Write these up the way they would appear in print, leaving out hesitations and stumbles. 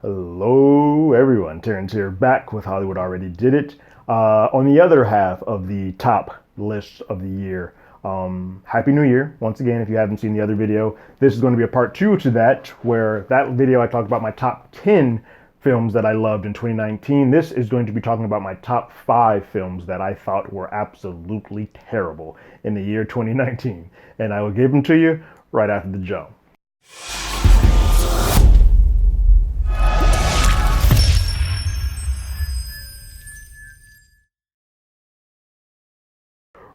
Hello, everyone. Terrence here, back with Hollywood Already Did It. On the other half of the top list of the year, Happy New Year. Once again, if you haven't seen the other video, this is going to be a part two to that, where that video I talked about my top 10 films that I loved in 2019. This is going to be talking about my top 5 films that I thought were absolutely terrible in the year 2019. And I will give them to you right after the jump.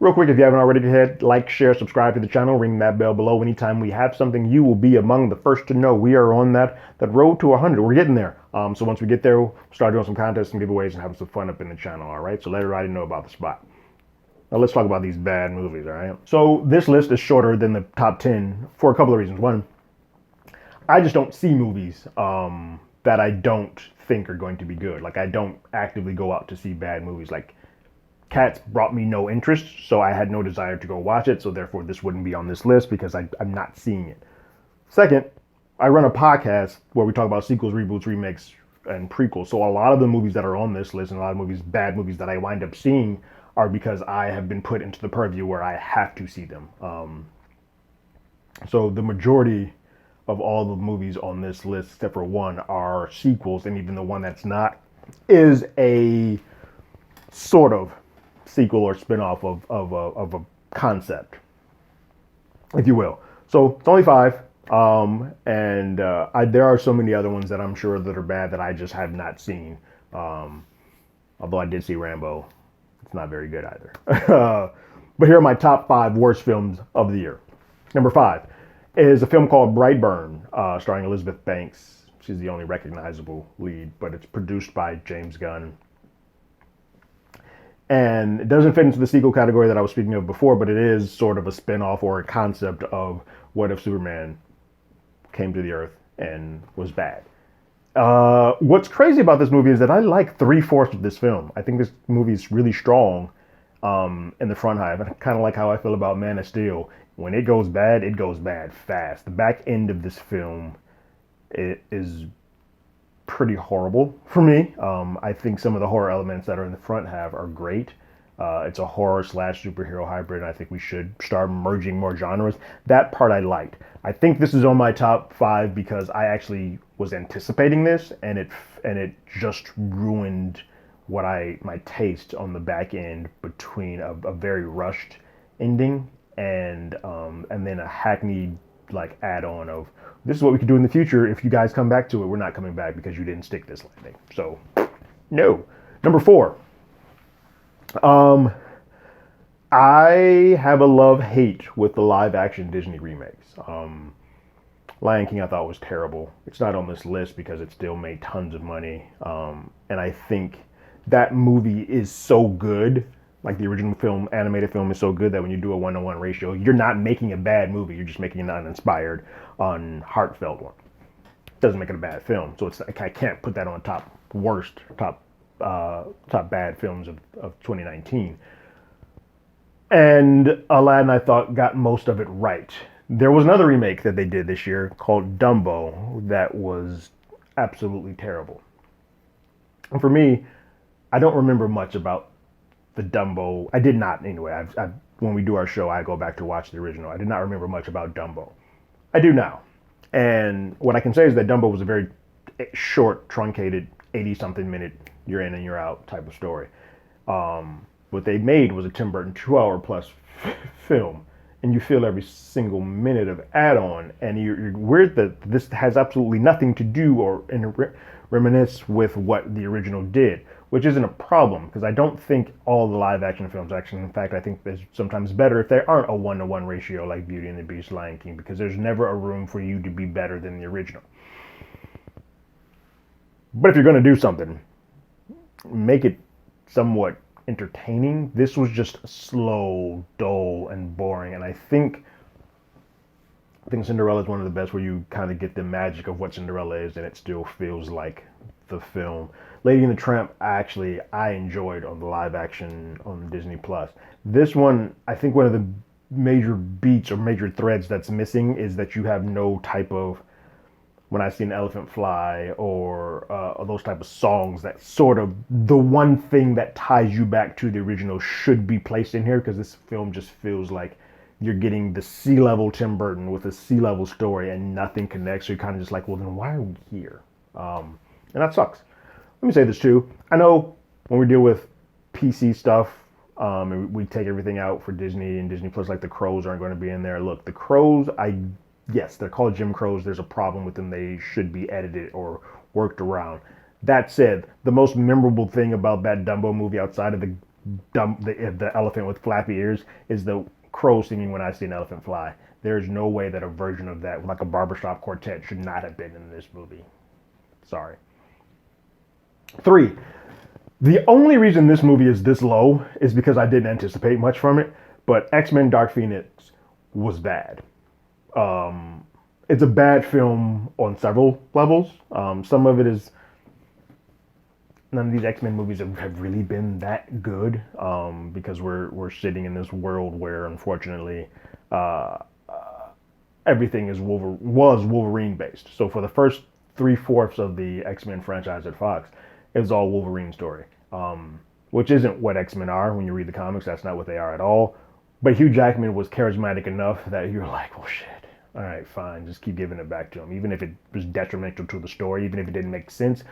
Real quick, if you haven't already, go ahead, like, share, subscribe to the channel, ring that bell below. Anytime we have something, you will be among the first to know. We are on that road to 100. We're getting there. So once we get there, we'll start doing some contests and giveaways and having some fun up in the channel, all right? So let everybody know about the spot. Now let's talk about these bad movies, all right? So this list is shorter than the top 10 for a couple of reasons. One, I just don't see movies that I don't think are going to be good. Like, I don't actively go out to see bad movies. Like, Cats brought me no interest, so I had no desire to go watch it, so therefore this wouldn't be on this list because I'm not seeing it. Second, I run a podcast where we talk about sequels, reboots, remakes, and prequels. So a lot of the movies that are on this list and a lot of movies, bad movies that I wind up seeing are because I have been put into the purview where I have to see them. So the majority of all the movies on this list, except for one, are sequels, and even the one that's not is a sort of sequel or spin-off of a concept, if you will. So it's only 5, there are so many other ones that I'm sure that are bad that I just have not seen. Although I did see Rambo, it's not very good either. But here are my top 5 worst films of the year. Number 5 is a film called Brightburn, starring Elizabeth Banks. She's the only recognizable lead, but it's produced by James Gunn. And it doesn't fit into the sequel category that I was speaking of before, but it is sort of a spin-off or a concept of what if Superman came to the Earth and was bad. What's crazy about this movie is that I like 3/4 of this film. I think this movie is really strong in the front half. And kind of like how I feel about Man of Steel. When it goes bad fast. The back end of this film is pretty horrible for me. I think some of the horror elements that are in the front half are great. It's a horror / superhero hybrid, and I think we should start merging more genres. That part I liked. I think this is on my top 5 because I actually was anticipating this, and it just ruined my taste on the back end between a very rushed ending and then a hackneyed like add-on of this is what we could do in the future if you guys come back to it. We're not coming back because you didn't stick this landing. So, no. Number 4. I have a love-hate with the live-action Disney remakes. Lion King I thought was terrible. It's not on this list because it still made tons of money. And I think that movie is so good. Like the original film, animated film is so good that when you do a 1-to-1 ratio, you're not making a bad movie. You're just making an uninspired, unheartfelt one. Doesn't make it a bad film. So it's like I can't put that on top bad films of 2019. And Aladdin, I thought, got most of it right. There was another remake that they did this year called Dumbo that was absolutely terrible. And for me, I don't remember much about the Dumbo. I did not anyway. When we do our show, I go back to watch the original. I did not remember much about Dumbo. I do now. And what I can say is that Dumbo was a very short, truncated, 80-something minute, you're in and you're out type of story. What they made was a Tim Burton 2-hour-plus film. And you feel every single minute of add-on. And you're weird that this has absolutely nothing to do or reminisce with what the original did, which isn't a problem because I don't think all the live action films actually, in fact, I think it's sometimes better if they aren't a 1-to-1 ratio like Beauty and the Beast, Lion King, because there's never a room for you to be better than the original. But if you're going to do something, make it somewhat entertaining. This was just slow, dull, and boring, and I think Cinderella is one of the best where you kind of get the magic of what Cinderella is and it still feels like the film. Lady and the Tramp, I enjoyed on the live action on Disney Plus. This one, I think one of the major beats or major threads that's missing is that you have no type of When I See an Elephant Fly, or those type of songs, that sort of the one thing that ties you back to the original should be placed in here, because this film just feels like you're getting the sea level Tim Burton with a sea level story and nothing connects. So you're kind of just like, well, then why are we here? And that sucks. Let me say this too. I know when we deal with PC stuff, and we take everything out for Disney and Disney Plus, like the Crows aren't going to be in there. Look, the Crows, yes, they're called Jim Crows. There's a problem with them. They should be edited or worked around. That said, the most memorable thing about that Dumbo movie, outside of the elephant with flappy ears, is the crow singing "When I See an Elephant Fly." There's no way that a version of that, like a barbershop quartet, should not have been in this movie. Sorry. 3. The only reason this movie is this low is because I didn't anticipate much from it, but X-Men Dark Phoenix was bad. It's a bad film on several levels. Some of it is, none of these X-Men movies have really been that good, because we're sitting in this world where, unfortunately, everything was Wolverine based. So for the first 3/4 of the X-Men franchise at Fox, it was all Wolverine story, which isn't what X-Men are. When you read the comics, that's not what they are at all. But Hugh Jackman was charismatic enough that you're like, well, shit. All right, fine. Just keep giving it back to him. Even if it was detrimental to the story, even if it didn't make sense,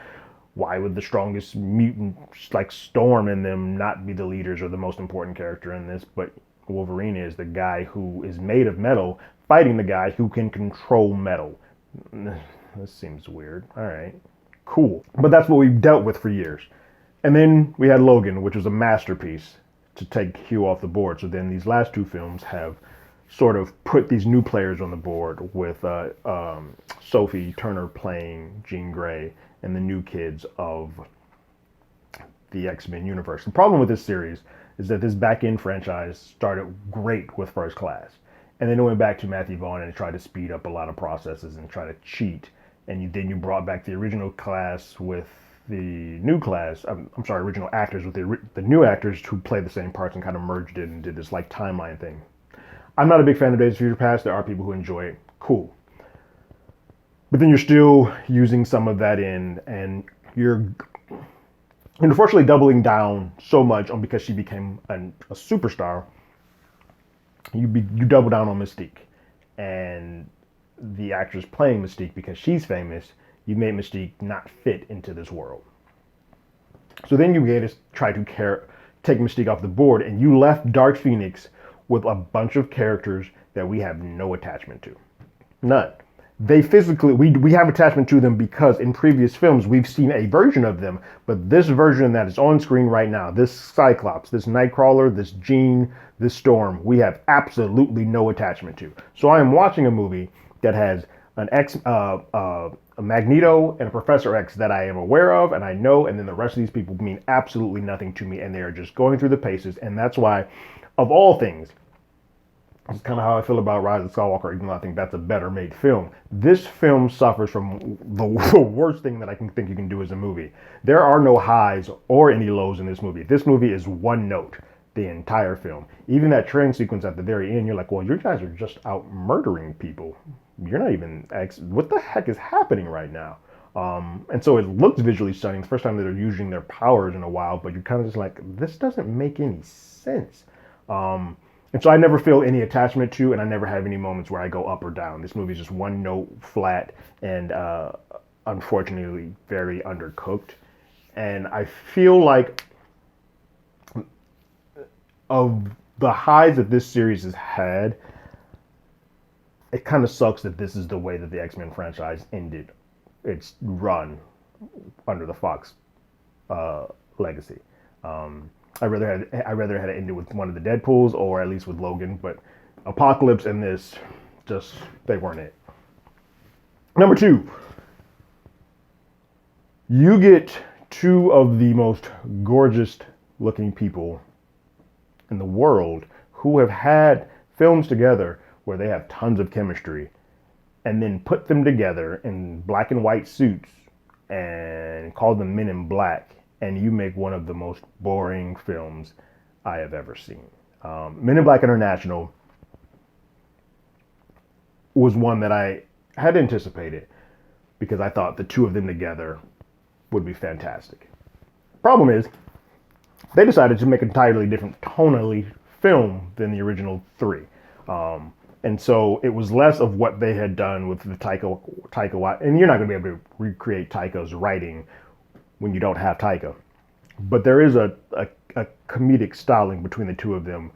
why would the strongest mutant, like Storm, in them not be the leaders or the most important character in this? But Wolverine is the guy who is made of metal fighting the guy who can control metal. This seems weird. All right, cool. But that's what we've dealt with for years. And then we had Logan, which was a masterpiece to take Hugh off the board. So then these last two films have sort of put these new players on the board, with Sophie Turner playing Jean Grey and the new kids of the X-Men universe. The problem with this series is that this back-end franchise started great with First Class, and then it went back to Matthew Vaughn and tried to speed up a lot of processes and try to cheat. And then you brought back the original class with the new class. I'm sorry, original actors with the new actors who played the same parts and kind of merged it and did this like timeline thing. I'm not a big fan of Days of Future Past. There are people who enjoy it. Cool. But then you're still using some of that in, and you're unfortunately doubling down so much on, because she became a superstar. You double down on Mystique, and the actress playing Mystique, because she's famous, you made Mystique not fit into this world. So then you get to try to take Mystique off the board, and you left Dark Phoenix with a bunch of characters that we have no attachment to. None. They physically, we have attachment to them because in previous films we've seen a version of them, but this version that is on screen right now, this Cyclops, this Nightcrawler, this Jean, this Storm, we have absolutely no attachment to. So I am watching a movie that has a Magneto and a Professor X that I am aware of and I know, and then the rest of these people mean absolutely nothing to me, and they are just going through the paces. And that's why, of all things, it's kind of how I feel about Rise of Skywalker, even though I think that's a better made film. This film suffers from the worst thing that I can think you can do as a movie. There are no highs or any lows in this movie. This movie is one note the entire film. Even that train sequence at the very end, you're like, well, you guys are just out murdering people. You're not even, what the heck is happening right now? And so it looks visually stunning. The first time that they're using their powers in a while, but you're kind of just like, this doesn't make any sense. And so I never feel any attachment to, and I never have any moments where I go up or down. This movie is just one note flat and unfortunately very undercooked. And I feel like of the highs that this series has had, it kind of sucks that this is the way that the X-Men franchise ended its run under the Fox legacy. I rather had it ended with one of the Deadpools, or at least with Logan, but Apocalypse and this, just, they weren't it. Number 2, you get two of the most gorgeous looking people in the world who have had films together where they have tons of chemistry, and then put them together in black and white suits and call them Men in Black, and you make one of the most boring films I have ever seen. Men in Black International was one that I had anticipated, because I thought the two of them together would be fantastic. Problem is, they decided to make an entirely different tonally film than the original three. And so it was less of what they had done with the Taika, and you're not going to be able to recreate Taika's writing when you don't have Taika. But there is a comedic styling between the two of them,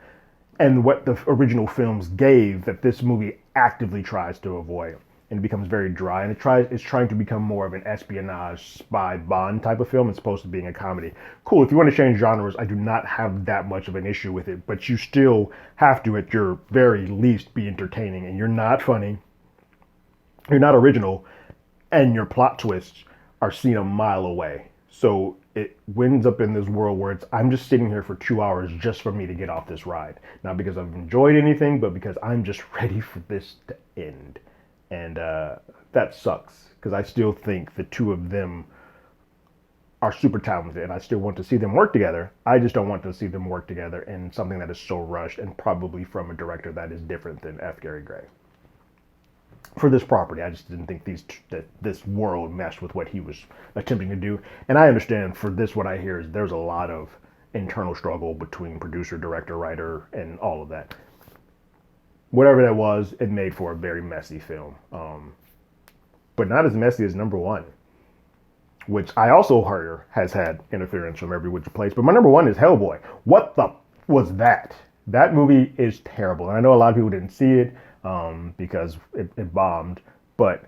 and what the original films gave that this movie actively tries to avoid, and it becomes very dry, and it's trying to become more of an espionage spy Bond type of film as opposed to being a comedy. Cool, if you want to change genres, I do not have that much of an issue with it, but you still have to, at your very least, be entertaining, and you're not funny, you're not original, and your plot twists are seen a mile away. So it winds up in this world where I'm just sitting here for 2 hours just for me to get off this ride. Not because I've enjoyed anything, but because I'm just ready for this to end. And that sucks, because I still think the two of them are super talented, and I still want to see them work together. I just don't want to see them work together in something that is so rushed, and probably from a director that is different than F. Gary Gray. For this property, I just didn't think that this world meshed with what he was attempting to do. And I understand for this, what I hear is there's a lot of internal struggle between producer, director, writer, and all of that. Whatever that was, it made for a very messy film. But not as messy as number one, which I also heard has had interference from every which place. But my number one is Hellboy. What the was that? That movie is terrible. And I know a lot of people didn't see it because it bombed. But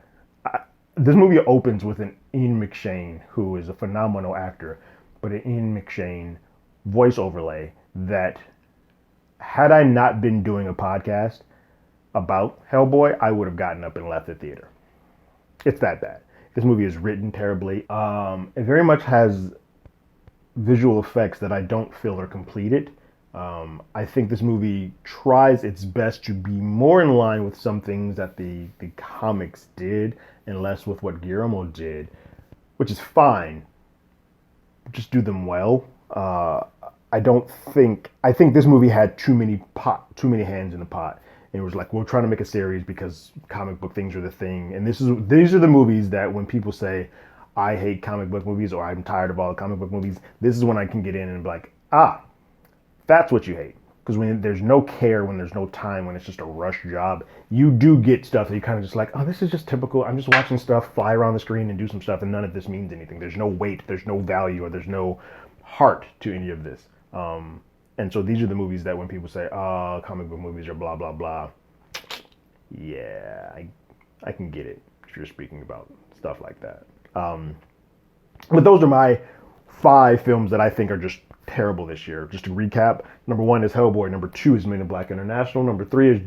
this movie opens with an Ian McShane, who is a phenomenal actor, but an Ian McShane voice overlay that, had I not been doing a podcast about Hellboy, I would have gotten up and left the theater. It's that bad. This movie is written terribly. It very much has visual effects that I don't feel are completed. I think this movie tries its best to be more in line with some things that the comics did and less with what Guillermo did, which is fine. Just do them well. I think this movie had too many hands in the pot. And it was like, we're trying to make a series because comic book things are the thing. And these are the movies that when people say, I hate comic book movies, or I'm tired of all the comic book movies, this is when I can get in and be like, that's what you hate. Because when there's no care, when there's no time, when it's just a rush job, you do get stuff that you kind of just like, oh, this is just typical. I'm just watching stuff fly around the screen and do some stuff, and none of this means anything. There's no weight, there's no value, or there's no heart to any of this. And so these are the movies that when people say, oh, comic book movies are blah, blah, blah. Yeah, I can get it if you're speaking about stuff like that. But those are my 5 films that I think are just terrible this year. Just to recap, number 1 is Hellboy. Number 2 is Men in Black International. Number 3 is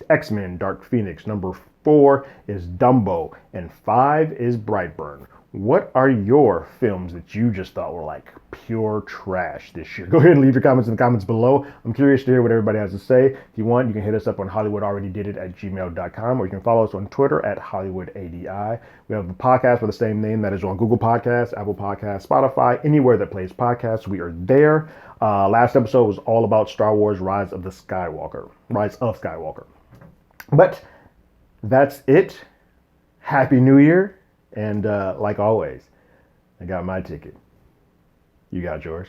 XMen, Dark Phoenix. Number 4 is Dumbo. And 5 is Brightburn. What are your films that you just thought were like pure trash this year? Go ahead and leave your comments in the comments below. I'm curious to hear what everybody has to say. If you want, you can hit us up on HollywoodAlreadyDidIt@gmail.com, or you can follow us on Twitter at HollywoodADI. We have a podcast with the same name that is on Google Podcasts, Apple Podcasts, Spotify, anywhere that plays podcasts. We are there. Last episode was all about Star Wars Rise of Skywalker. But that's it. Happy New Year. And like always, I got my ticket. You got yours.